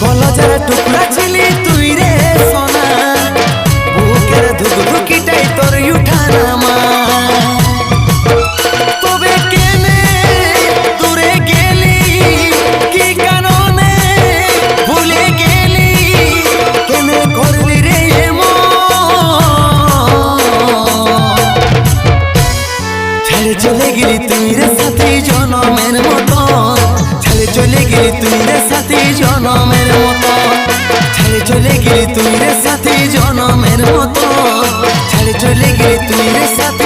কলজের টুকরা ছিলি তুই রে সোনা, বুকের ধুকধুকিটাই তোর উঠা নামা। তবে কেনে দূরে গেলি, কি কারণে ভুলে গেলি, কেনে করলি রে এমন? ছেড়ে চলে গেলি তুই রে সাথী জনমের মতন, ছেড়ে চলে গেলি তুই রে সাথী জনমের মতন, ছেড়ে চলে গেলি তুই রে সাথী জনমের মতন, ছেড়ে চলে গেলি তুই রে সাথী